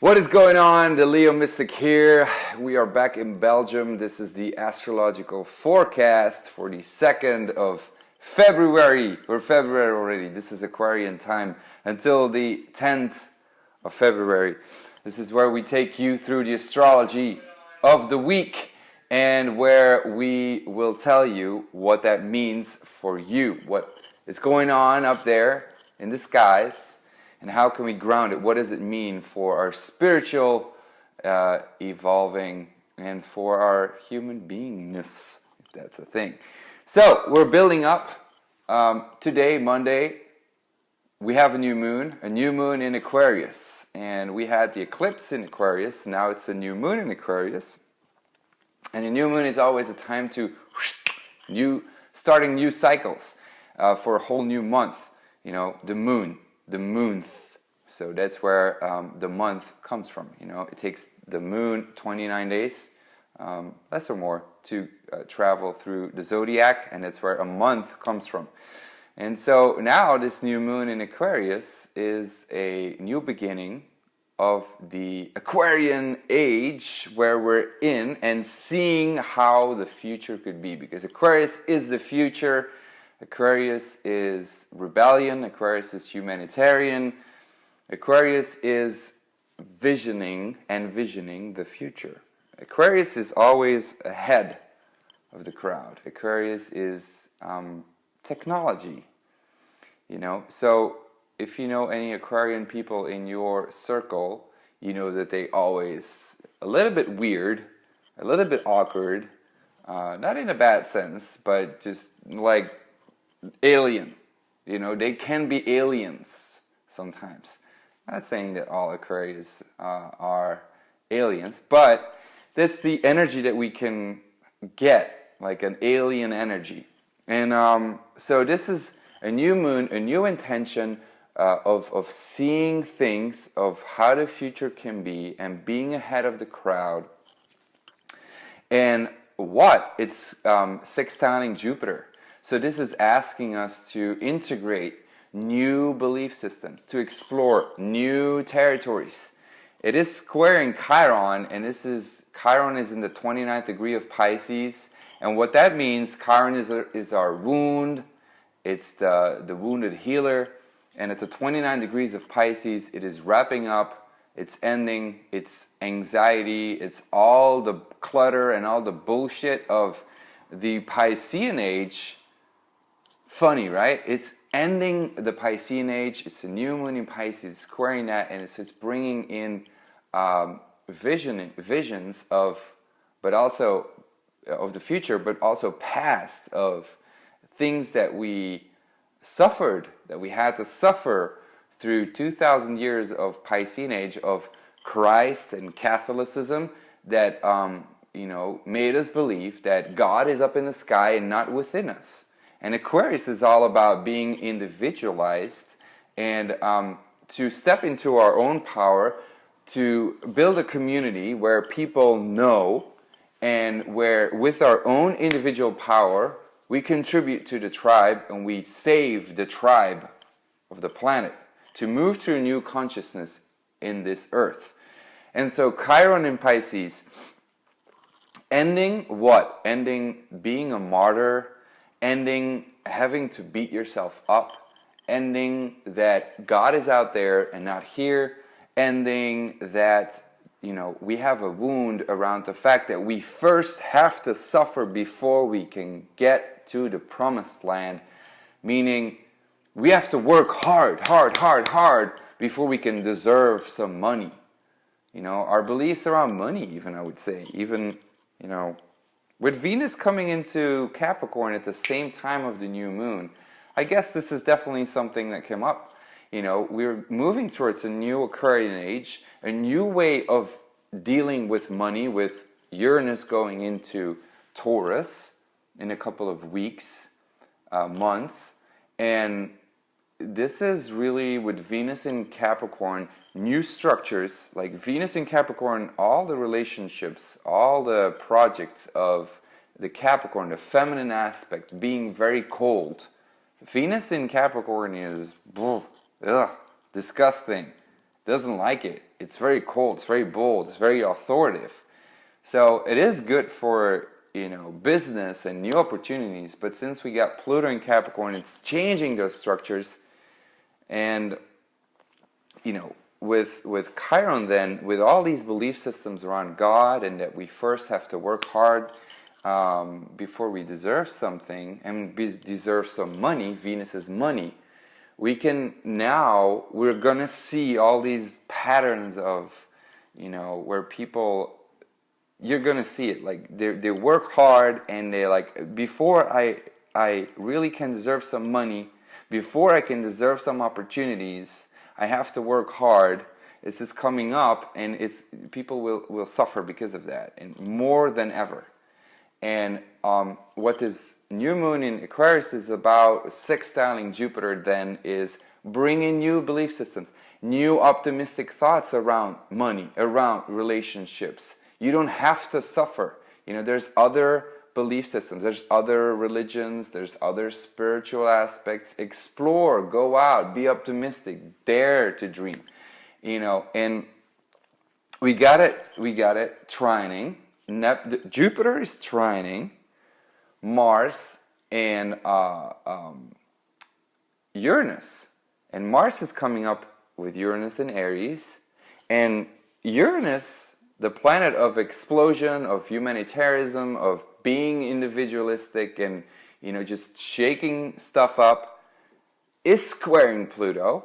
What is going on? The Leo Mystic here. We are back in Belgium. This is the astrological forecast for the 2nd of February. We're February already. This is Aquarian time until the 10th of February. This is where we take you through the astrology of the week and where we will tell you what that means for you. What is going on up there in the skies. And how can we ground it? What does it mean for our spiritual evolving and for our human beingness, if that's a thing. So, we're building up. Today, Monday, we have a new moon in Aquarius. And we had the eclipse in Aquarius. Now it's a new moon in Aquarius. And a new moon is always a time to starting new cycles for a whole new month. You know, the moon. The moonth. So that's where the month comes from. You know, it takes the moon 29 days, less or more, to travel through the zodiac, and that's where a month comes from. And so now this new moon in Aquarius is a new beginning of the Aquarian age where we're in and seeing how the future could be, because Aquarius is the future. Aquarius is rebellion, Aquarius is humanitarian, Aquarius is visioning the future. Aquarius is always ahead of the crowd. Aquarius is technology, you know. So if you know any Aquarian people in your circle, you know that they always a little bit weird, a little bit awkward, not in a bad sense, but just like alien, you know, they can be aliens sometimes. I'm not saying that all Aquarius are aliens, but that's the energy that we can get, like an alien energy. And so this is a new moon, a new intention of seeing things, of how the future can be, and being ahead of the crowd. And what? It's sextiling Jupiter. So this is asking us to integrate new belief systems, to explore new territories. It is squaring Chiron, and Chiron is in the 29th degree of Pisces. And what that means, Chiron is our wound. It's the wounded healer. And at the 29 degrees of Pisces, it is wrapping up, it's ending, it's anxiety, it's all the clutter and all the bullshit of the Piscean age. Funny, right? It's ending the Piscean age. It's a new moon in Pisces, squaring that, and it's bringing in visions of, but also of the future, but also past, of things that we suffered, that we had to suffer through 2,000 years of Piscean age of Christ and Catholicism that you know, made us believe that God is up in the sky and not within us. And Aquarius is all about being individualized and to step into our own power, to build a community where people know, and where with our own individual power we contribute to the tribe and we save the tribe of the planet to move to a new consciousness in this earth. And so Chiron in Pisces, ending what? Ending being a martyr, ending having to beat yourself up, ending that God is out there and not here, ending that, you know, we have a wound around the fact that we first have to suffer before we can get to the promised land, meaning we have to work hard before we can deserve some money. You know, our beliefs around money, even, I would say, even, you know, with Venus coming into Capricorn at the same time of the new moon, I guess this is definitely something that came up. You know, we're moving towards a new Aquarian age, a new way of dealing with money, with Uranus going into Taurus in a couple of weeks, months. And this is really, with Venus in Capricorn, new structures, like Venus in Capricorn, all the relationships, all the projects of the Capricorn, the feminine aspect, being very cold. Venus in Capricorn is disgusting. doesn't like it. It's very cold, it's very bold, it's very authoritative. So it is good for, you know, business and new opportunities, but since we got Pluto in Capricorn, it's changing those structures. And, you know, with Chiron then, with all these belief systems around God and that we first have to work hard before we deserve something and deserve some money, Venus is money, we're gonna see all these patterns of, you know, where people, you're gonna see it, like they work hard and they like, before I really can deserve some money, before I can deserve some opportunities, I have to work hard. This is coming up, and people will suffer because of that, and more than ever. And what this new moon in Aquarius is about, sextiling Jupiter, then, is bringing new belief systems, new optimistic thoughts around money, around relationships. You don't have to suffer. You know, there's other belief systems, there's other religions, there's other spiritual aspects. Explore, go out, be optimistic, dare to dream. You know, and we got it trining. Jupiter is trining Mars and Uranus. And Mars is coming up with Uranus in Aries. And Uranus, the planet of explosion, of humanitarianism, of being individualistic and, you know, just shaking stuff up, is squaring Pluto.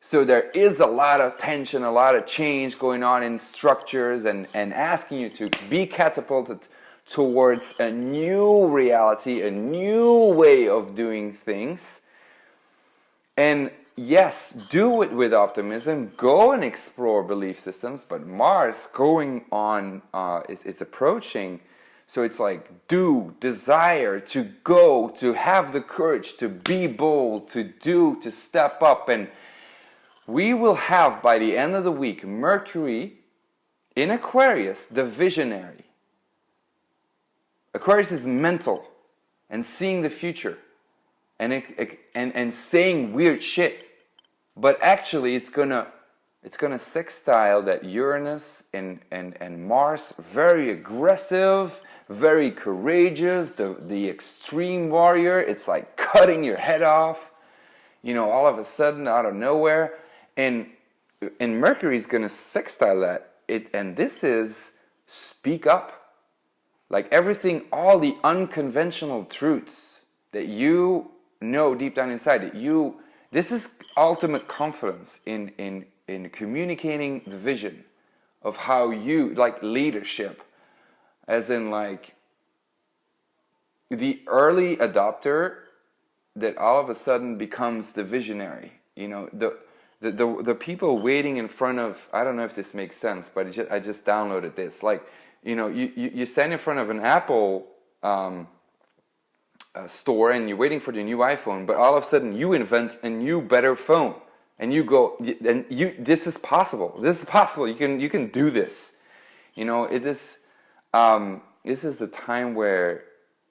So there is a lot of tension, a lot of change going on in structures, and asking you to be catapulted towards a new reality, a new way of doing things. And yes, do it with optimism, go and explore belief systems, but Mars going on, is approaching. So it's like, do, desire, to go, to have the courage, to be bold, to do, to step up. And we will have, by the end of the week, Mercury in Aquarius, the visionary. Aquarius is mental and seeing the future and saying weird shit. But actually it's gonna sextile that Uranus and Mars, very aggressive, very courageous, the extreme warrior. It's like cutting your head off, you know, all of a sudden out of nowhere. And Mercury is going to sextile that. And this is speak up. Like everything, all the unconventional truths that you know deep down inside, this is ultimate confidence in communicating the vision of how you, like leadership, as in like the early adopter that all of a sudden becomes the visionary. You know, the people waiting in front of, I don't know if this makes sense, but I just downloaded this. Like, you know, you stand in front of an Apple store and you're waiting for the new iPhone, but all of a sudden you invent a new better phone, and you go, and this is possible. This is possible. You can do this. You know, it is. This is a time where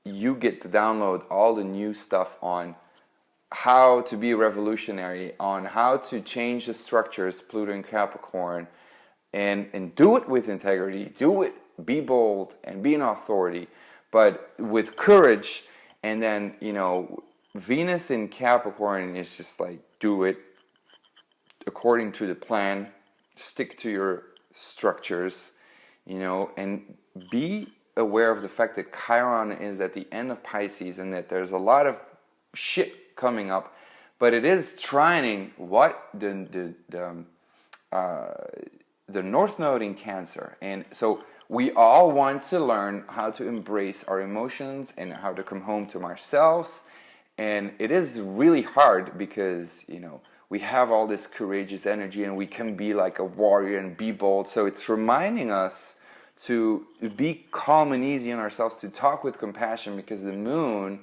you get to download all the new stuff on how to be revolutionary, on how to change the structures, Pluto and Capricorn, and do it with integrity, do it, be bold, and be an authority, but with courage. And then, you know, Venus in Capricorn is just like, do it according to the plan, stick to your structures, you know, and be aware of the fact that Chiron is at the end of Pisces and that there's a lot of shit coming up, but it is trining what the North Node in Cancer. And so we all want to learn how to embrace our emotions and how to come home to ourselves. And it is really hard because, you know, we have all this courageous energy and we can be like a warrior and be bold. So it's reminding us to be calm and easy on ourselves, to talk with compassion, because the moon,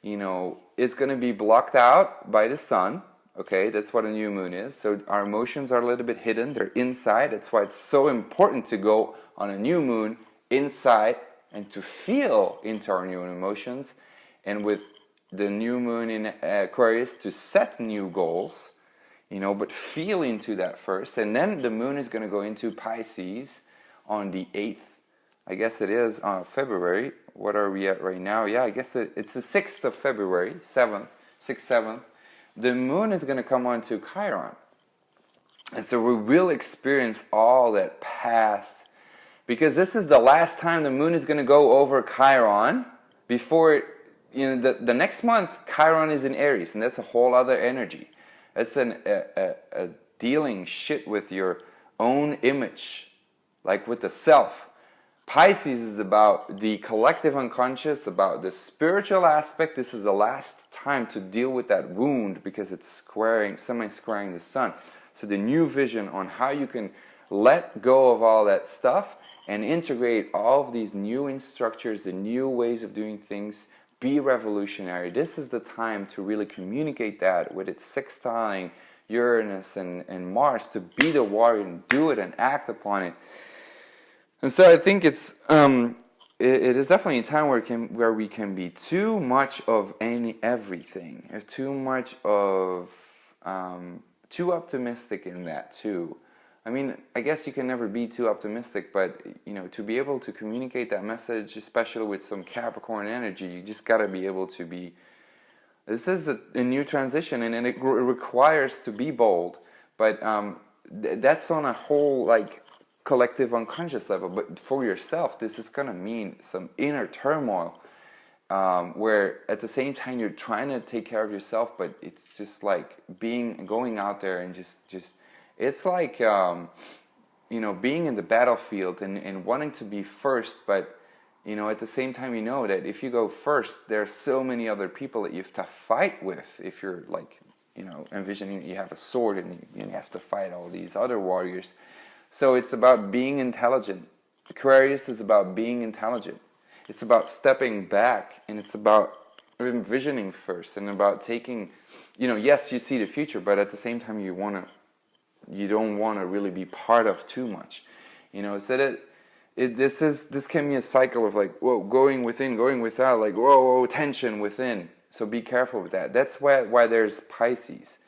you know, is going to be blocked out by the sun. Okay, that's what a new moon is. So our emotions are a little bit hidden. They're inside. That's why it's so important to go on a new moon inside and to feel into our new emotions. And with the new moon in Aquarius, to set new goals, you know, but feel into that first. And then the moon is going to go into Pisces on the 8th. I guess it is February. What are we at right now? Yeah, I guess it's the 6th of February, 7th, 6th, 7th. The moon is going to come on to Chiron. And so we will experience all that past, because this is the last time the moon is going to go over Chiron before, you know, the next month Chiron is in Aries, and that's a whole other energy. It's a dealing shit with your own image, like with the self. Pisces is about the collective unconscious, about the spiritual aspect. This is the last time to deal with that wound because it's semi-squaring the sun. So the new vision on how you can let go of all that stuff and integrate all of these new structures, the new ways of doing things, be revolutionary. This is the time to really communicate that with its sextiling Uranus and Mars, to be the warrior and do it and act upon it. And so I think it is definitely a time where we can be too much of everything, or too much of too optimistic in that too. I mean, I guess you can never be too optimistic, but you know, to be able to communicate that message, especially with some Capricorn energy, you just got to be able to be. This is a new transition, and it requires to be bold, but that's on a whole like collective unconscious level. But for yourself, this is gonna mean some inner turmoil, where at the same time you're trying to take care of yourself, but it's just like going out there and just it's like you know, being in the battlefield and wanting to be first, but you know, at the same time, you know that if you go first, there are so many other people that you have to fight with. If you're like, you know, envisioning that you have a sword and you have to fight all these other warriors. So it's about being intelligent. Aquarius is about being intelligent. It's about stepping back, and it's about envisioning first, and about taking, you know, yes, you see the future, but at the same time you don't want to really be part of too much, you know. So that this can be a cycle of like, whoa, going within, going without, like whoa, tension within. So be careful with that. That's why there's Pisces,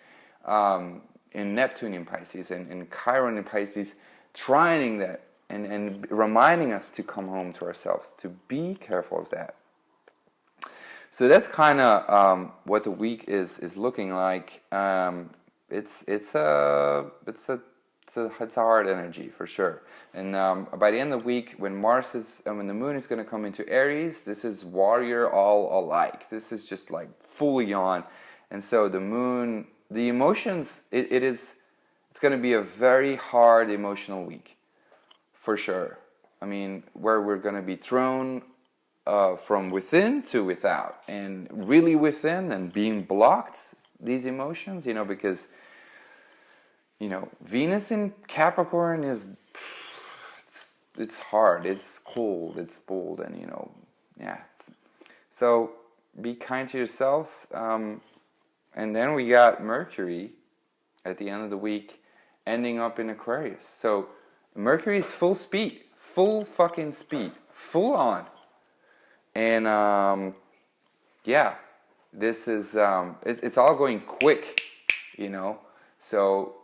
and Neptune in Pisces, and Chiron in Pisces, trining that and reminding us to come home to ourselves, to be careful of that. So that's kind of what the week is looking like. It's a hard energy for sure. And by the end of the week, when the moon is going to come into Aries, this is warrior all alike. This is just like fully on. And so the moon, the emotions, it's going to be a very hard emotional week, for sure. I mean, where we're going to be thrown from within to without, and really within, and being blocked, these emotions, you know, because, you know, Venus in Capricorn is, it's hard, it's cold, it's bold, and, you know, yeah. So be kind to yourselves. And then we got Mercury at the end of the week ending up in Aquarius. So Mercury is full speed, full fucking speed, full on. And yeah, this is, it's all going quick, you know. So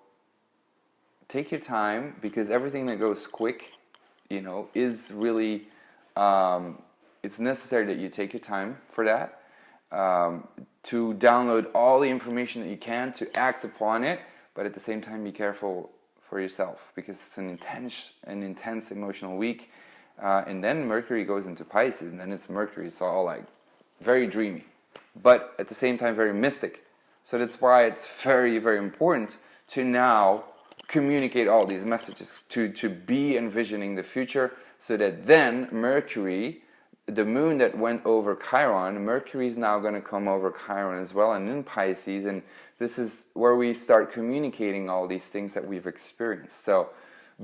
take your time, because everything that goes quick, you know, is really, it's necessary that you take your time for that, to download all the information that you can, to act upon it, but at the same time be careful for yourself, because it's an intense emotional week. And then Mercury goes into Pisces, and then it's Mercury, it's all like very dreamy, but at the same time very mystic. So that's why it's very, very important to now communicate all these messages, to be envisioning the future, so that then Mercury, the moon that went over Chiron, Mercury is now going to come over Chiron as well, and in Pisces, and this is where we start communicating all these things that we've experienced. So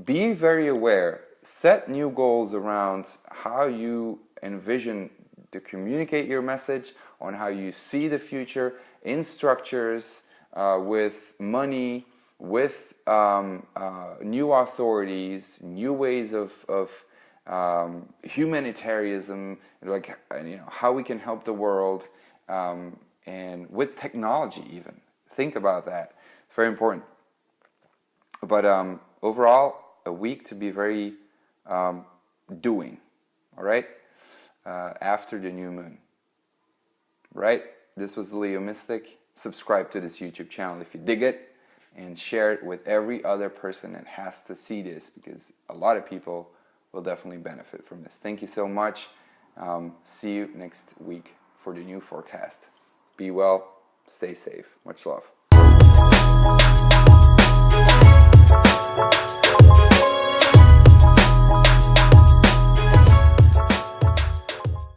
be very aware, set new goals around how you envision to communicate your message, on how you see the future in structures, with money, with new authorities, new ways of humanitarianism, like, you know, how we can help the world, and with technology even. Think about that. It's very important. But overall, a week to be very doing, all right? After the new moon, right? This was the Leo Mystic. Subscribe to this YouTube channel if you dig it, and share it with every other person that has to see this, because a lot of people will definitely benefit from this. Thank you so much. See you next week for the new forecast. Be well, stay safe. Much love.